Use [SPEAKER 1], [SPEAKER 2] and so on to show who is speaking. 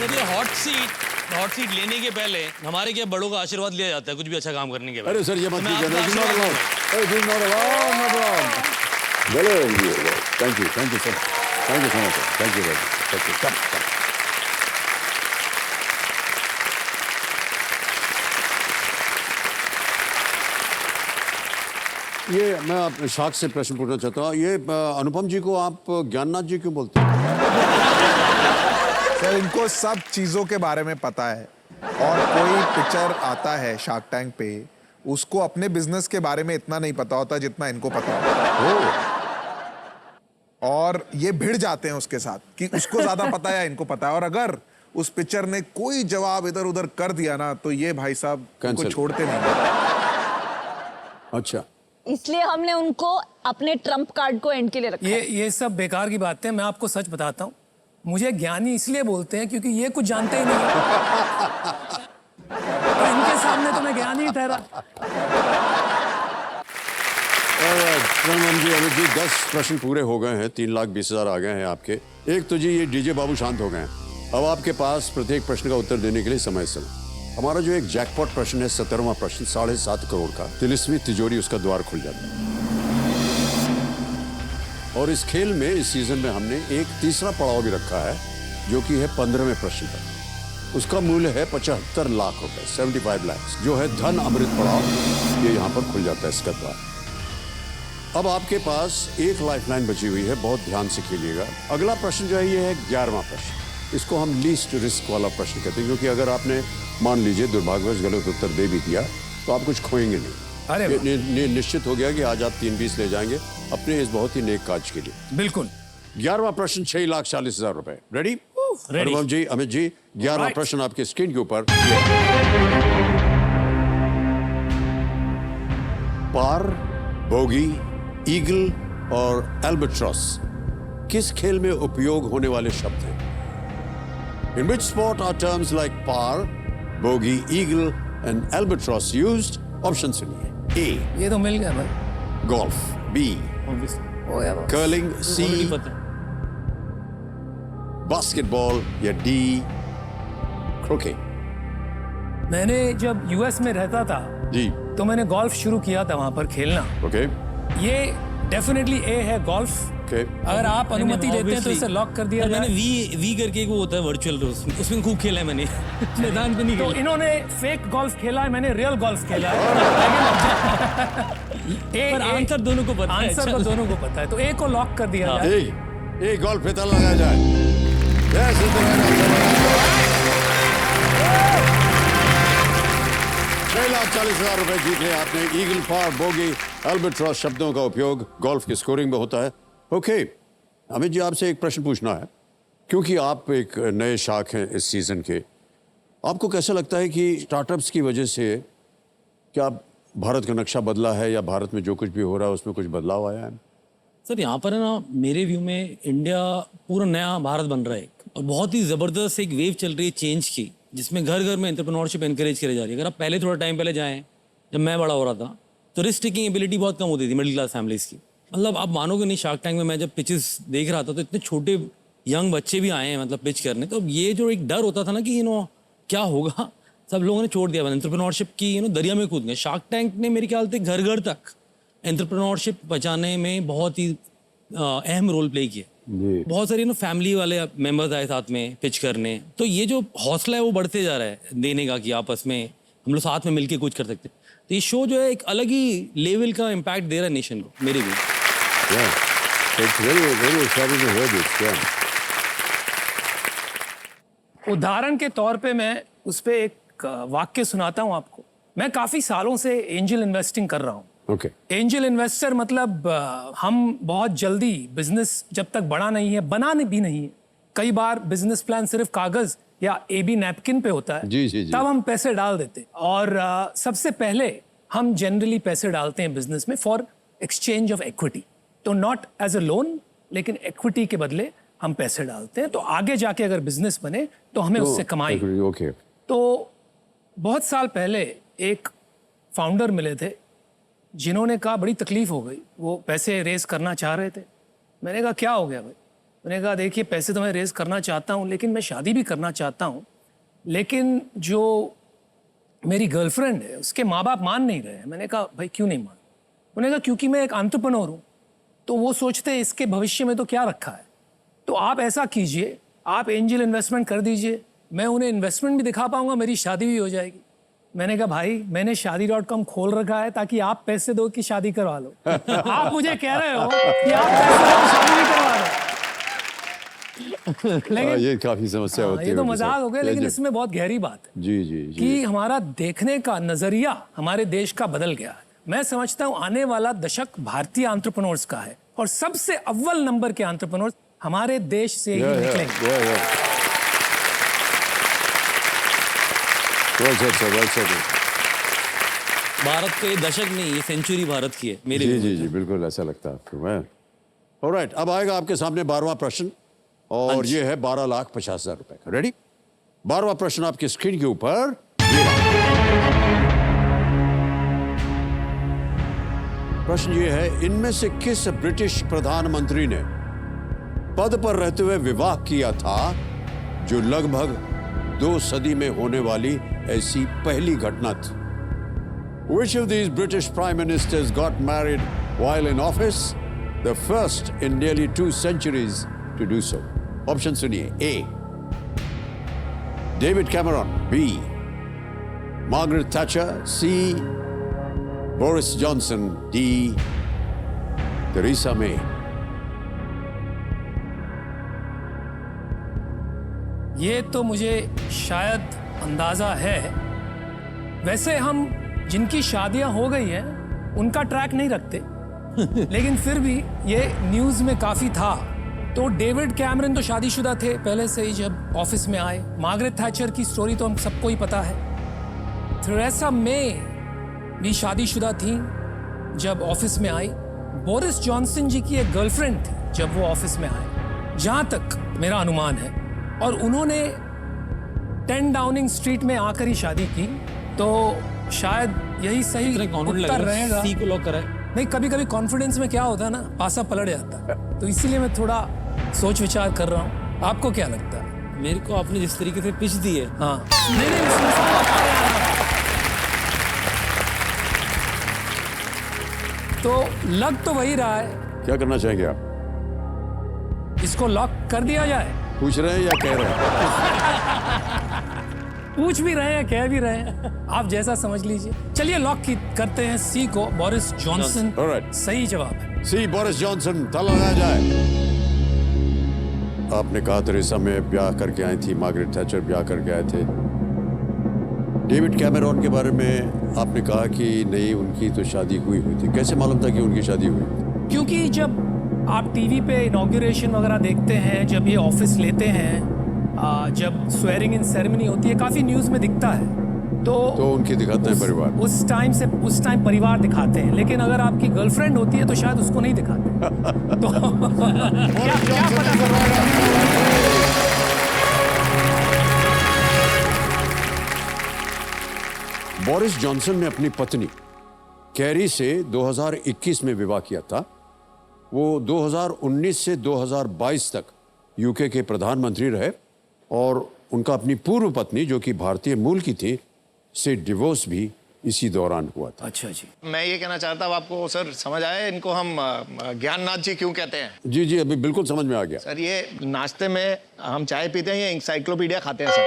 [SPEAKER 1] Sir ये hot seat लेने के पहले हमारे क्या बड़ों का आशीर्वाद लिया जाता है कुछ भी अच्छा काम करने के बाद।
[SPEAKER 2] अरे सर ये मत कीजिए, thank you sir, thank you so much, thank you, ये मैं आप शाख से प्रश्न पूछना चाहता हूँ, ये अनुपम जी को आप ज्ञाननाथ जी क्यों बोलते हैं?
[SPEAKER 3] सर इनको सब चीजों के बारे में पता है और कोई पिक्चर आता है शार्क टैंक पे, उसको अपने बिजनेस के बारे में इतना नहीं पता होता जितना इनको पता होता है। और ये भिड़ जाते हैं उसके साथ कि उसको ज्यादा पता है या इनको पता है, और अगर उस पिक्चर ने कोई जवाब इधर उधर कर दिया ना तो ये भाई साहब उनको छोड़ते नहीं।
[SPEAKER 2] अच्छा,
[SPEAKER 4] इसलिए हमने उनको अपने ट्रम्प कार्ड को एंड के लिए रखा।
[SPEAKER 5] ये सब बेकार की बातें। मैं आपको सच बताता हूँ, मुझे ज्ञानी इसलिए बोलते हैं क्योंकि ये कुछ जानते ही नहीं। तो इनके सामने तो मैं ज्ञानी ही ठहरा।
[SPEAKER 2] जी अमित जी 10 प्रश्न पूरे हो गए हैं, 3,20,000 आ गए हैं आपके। एक तो जी ये डीजे बाबू शांत हो गए हैं। अब आपके पास प्रत्येक प्रश्न का उत्तर देने के लिए समय चल। हमारा जो एक जैकपॉट प्रश्न है 17वां प्रश्न 7.5 करोड़ का, तिलिस्मी तिजोरी उसका द्वार खुल जाता है। और इस खेल में इस सीजन में हमने एक तीसरा पड़ाव भी रखा है जो कि है 15वें प्रश्न पर। उसका मूल्य है 75 लाख रुपए, 75 लाख, जो है धन अमृत पड़ाव। ये यहाँ पर खुल जाता है इसका द्वार। अब आपके पास एक लाइफलाइन बची हुई है, बहुत ध्यान से खेलिएगा। अगला प्रश्न जो है ये है 11वां प्रश्न। इसको हम लीस्ट रिस्क वाला प्रश्न कहते हैं, क्योंकि अगर आपने मान लीजिए दुर्भाग्यवश गलत उत्तर दे भी दिया तो आप कुछ खोएंगे नहीं। अरे निश्चित हो गया कि आज आप 3-20 ले जाएंगे अपने इस बहुत ही नेक काज के लिए।
[SPEAKER 5] बिल्कुल।
[SPEAKER 2] 11वां प्रश्न 6,40,000 रुपए। रेडी? अनुपम जी, अमित जी, 11वां प्रश्न आपके स्क्रीन के ऊपर। पार, बोगी, ईगल और एल्बाट्रॉस किस खेल में उपयोग होने वाले शब्द हैं? In which sport are terms like par, bogey, eagle and albatross used? Option सुनिए। A,
[SPEAKER 5] ये तो मिल गया भाई।
[SPEAKER 2] golf, B, curling, C, basketball या D, croquet?
[SPEAKER 5] मैंने जब यूएस में रहता था
[SPEAKER 2] जी
[SPEAKER 5] तो मैंने गोल्फ शुरू किया था वहां पर खेलना।
[SPEAKER 2] ओके,
[SPEAKER 5] ये डेफिनेटली ए है, गोल्फ। अगर आप अनुमति देते हैं तो इसे लॉक कर दिया जाए।
[SPEAKER 1] मैंने वी करके एक वो होता है वर्चुअल, उसमें खूब खेला है मैंने। मैदान पे नहीं
[SPEAKER 5] तो
[SPEAKER 1] खेला।
[SPEAKER 5] इन्होंने फेक गोल्फ खेला है, मैंने रियल गोल्फ खेला है।
[SPEAKER 1] पर आंसर दोनों को पता है।
[SPEAKER 5] आंसर तो दोनों को पता है, तो ए को लॉक कर दिया जाए।
[SPEAKER 2] एक गोल्फ पे ताला लगाया जाए। 6,40,000 रुपए जीते आपने। ईगल, पार, बोगी, एल्बाट्रॉस शब्दों का उपयोग गोल्फ की स्कोरिंग में होता है। ओके, अमित जी आपसे एक प्रश्न पूछना है, क्योंकि आप एक नए शाख हैं इस सीजन के। आपको कैसा लगता है कि स्टार्टअप्स की वजह से क्या भारत का नक्शा बदला है, या भारत में जो कुछ भी हो रहा है उसमें कुछ बदलाव आया है?
[SPEAKER 1] सर यहाँ पर है ना, मेरे व्यू में इंडिया पूरा नया भारत बन रहा है और बहुत ही ज़बरदस्त एक वेव चल रही है चेंज की, जिसमें घर घर में एंटरप्रेन्योरशिप एनकरेज करी जा रही है। अगर आप पहले थोड़ा टाइम पहले जाएं, जब मैं बड़ा हो रहा था, तो रिस्क टेकिंग एबिलिटी बहुत कम होती थी मिडिल क्लास फैमिलीज़ की। मतलब आप मानोगे नहीं, शार्क टैंक में मैं जब पिचेस देख रहा था तो इतने छोटे यंग बच्चे भी आए हैं मतलब पिच करने। तो ये जो एक डर होता था ना कि क्या होगा, सब लोगों ने छोड़ दिया। एंटरप्रेन्योरशिप की दरिया में कूद गए। शार्क टैंक ने मेरे ख्याल से घर घर तक एंटरप्रेन्योरशिप पहुँचाने में बहुत ही अहम रोल प्ले किया। बहुत सारी फैमिली वाले मेंबर्स आए साथ में पिच करने। तो ये जो हौसला है वो बढ़ते जा रहा है देने का, कि आपस में हम लोग साथ में मिलके कुछ कर सकते हैं। तो ये शो जो है एक अलग ही लेवल का इम्पैक्ट दे रहा है नेशन को, मेरे भी।
[SPEAKER 5] उदाहरण के तौर पे मैं उस पर एक वाक्य सुनाता हूँ आपको। मैं काफी सालों से एंजल इन्वेस्टिंग कर रहा हूँ। एंजल इन्वेस्टर मतलब हम बहुत जल्दी बिजनेस जब तक बड़ा नहीं है, बनाने भी नहीं है, कई बार बिजनेस प्लान सिर्फ कागज या एबी नैपकिन पे होता है, जी। तब हम पैसे डाल देते। और सबसे पहले हम जनरली पैसे डालते हैं बिजनेस में फॉर एक्सचेंज ऑफ इक्विटी। तो नॉट एज अ लोन, लेकिन इक्विटी के बदले हम पैसे डालते हैं, तो आगे जाके अगर बिजनेस बने तो हमें उससे कमाई। तो बहुत साल पहले एक फाउंडर मिले थे जिन्होंने कहा बड़ी तकलीफ हो गई, वो पैसे रेज करना चाह रहे थे। मैंने कहा क्या हो गया भाई? मैंने कहा देखिए पैसे तो मैं रेज करना चाहता हूँ, लेकिन मैं शादी भी करना चाहता हूँ, लेकिन जो मेरी गर्लफ्रेंड है उसके माँ बाप मान नहीं रहे हैं। मैंने कहा भाई क्यों नहीं मान? उन्होंने कहा क्योंकि मैं एक एंटरप्रेन्योर हूँ, तो वो सोचते हैं इसके भविष्य में तो क्या रखा है, तो आप ऐसा कीजिए, आप एंजल इन्वेस्टमेंट कर दीजिए, मैं उन्हें इन्वेस्टमेंट भी दिखा पाऊंगा, मेरी शादी भी हो जाएगी। मैंने कहा भाई मैंने शादी.com खोल रखा है ताकि आप पैसे दो कि शादी करवा लो। आप मुझे कह रहे हो कि आप पैसे दो शादी भी करवा लो। लेकिन
[SPEAKER 2] ये काफी समस्या होती है।
[SPEAKER 5] ये तो मजाक हो गया, लेकिन इसमें बहुत गहरी बात है
[SPEAKER 2] जी जी जी।
[SPEAKER 5] कि हमारा देखने का नजरिया हमारे देश का बदल गया है। मैं समझता हूँ आने वाला दशक भारतीय एंटरप्रेन्योर्स का है, और सबसे अव्वल नंबर के एंटरप्रेन्योर्स हमारे देश से ही निकलेंगे।
[SPEAKER 2] Well said, sir, well said.
[SPEAKER 1] Bharat का ये दशक नहीं, ये सेंचुरी भारत की है मेरे
[SPEAKER 2] जी
[SPEAKER 1] view
[SPEAKER 2] जी
[SPEAKER 1] में।
[SPEAKER 2] जी बिल्कुल ऐसा लगता है आपको। मैं ऑलराइट, अब आएगा आपके सामने 12वां प्रश्न, और ये है 12,50,000 रुपए का। रेडी? 12वां प्रश्न आपकी स्क्रीन के ऊपर ये रहा। प्रश्न ये है, इनमें से किस ब्रिटिश प्रधानमंत्री ने पद पर रहते हुए विवाह किया था जो लगभग 2 सदी में होने वाली ऐसी पहली घटना थी? Which of these British prime ministers got married while in office? The first in nearly 2 centuries to do so. Option सुनिए। A. David Cameron. B. Margaret Thatcher. C. Boris Johnson. D. Theresa May.
[SPEAKER 5] ये तो मुझे शायद अंदाजा है। वैसे हम जिनकी शादियां हो गई हैं उनका ट्रैक नहीं रखते, लेकिन फिर भी ये न्यूज़ में काफ़ी था। तो डेविड कैमरन तो शादीशुदा थे पहले से ही जब ऑफिस में आए। मार्गरेट थैचर की स्टोरी तो हम सबको ही पता है। थेरेसा मे भी शादीशुदा थी जब ऑफिस में आई। बोरिस जॉनसन जी की एक गर्लफ्रेंड थी जब वो ऑफिस में आए, जहाँ तक मेरा अनुमान है, और उन्होंने 10 डाउनिंग स्ट्रीट में आकर ही शादी की। तो शायद यही सही उत्तर रहेगा।
[SPEAKER 1] सी को लॉक कराए।
[SPEAKER 5] नहीं, कभी कभी कॉन्फिडेंस में क्या होता है ना, पासा पलट जाता है, तो इसीलिए मैं थोड़ा सोच विचार कर रहा हूँ। आपको क्या लगता है?
[SPEAKER 1] मेरे को आपने जिस तरीके से पिच दी है,
[SPEAKER 5] हाँ नहीं नहीं इसमें तो लग तो वही रहा है।
[SPEAKER 2] क्या करना चाहेंगे आप?
[SPEAKER 5] इसको लॉक कर दिया जाए?
[SPEAKER 2] पूछ रहे हैं या कह रहे हैं?
[SPEAKER 5] पूछ भी रहे हैं, कह भी रहे हैं, आप जैसा समझ लीजिए। चलिए लॉक करते हैं सी को, बोरिस जॉनसन।
[SPEAKER 2] Alright.
[SPEAKER 5] सही जवाब है।
[SPEAKER 2] सी, बोरिस जॉनसन। ताला लगाया जाए। आपने कहा थेरेसा में ब्याह करके आई थी, मार्गरेट थैचर ब्याह करके आए थे। डेविड कैमरॉन के बारे में आपने कहा कि नहीं, उनकी तो शादी हुई थी। कैसे मालूम था कि उनकी शादी हुई?
[SPEAKER 5] क्योंकि जब आप टीवी पे इनॉग्रेशन वगैरह देखते हैं, जब ये ऑफिस लेते हैं, जब स्वेरिंग इन सेरेमनी होती है, काफी न्यूज में दिखता है। तो
[SPEAKER 2] उनकी दिखाते हैं परिवार।
[SPEAKER 5] उस टाइम परिवार दिखाते हैं, लेकिन अगर आपकी गर्लफ्रेंड होती है तो शायद उसको नहीं दिखाते। तो क्या पता।
[SPEAKER 2] बोरिस जॉनसन ने अपनी पत्नी कैरी से 2021 में विवाह किया था। वो 2019 से 2022 तक यूके के प्रधानमंत्री रहे, और उनका अपनी पूर्व पत्नी जो कि भारतीय मूल की थी से डिवोर्स भी इसी दौरान हुआ था।
[SPEAKER 5] अच्छा जी।
[SPEAKER 6] मैं ये कहना चाहता हूँ आपको सर, समझ आया इनको हम ज्ञाननाथ जी क्यों कहते हैं?
[SPEAKER 2] जी जी, अभी बिल्कुल समझ में आ गया।
[SPEAKER 6] सर ये नाश्ते में हम चाय पीते हैं या इंसाइक्लोपीडिया खाते हैं सर?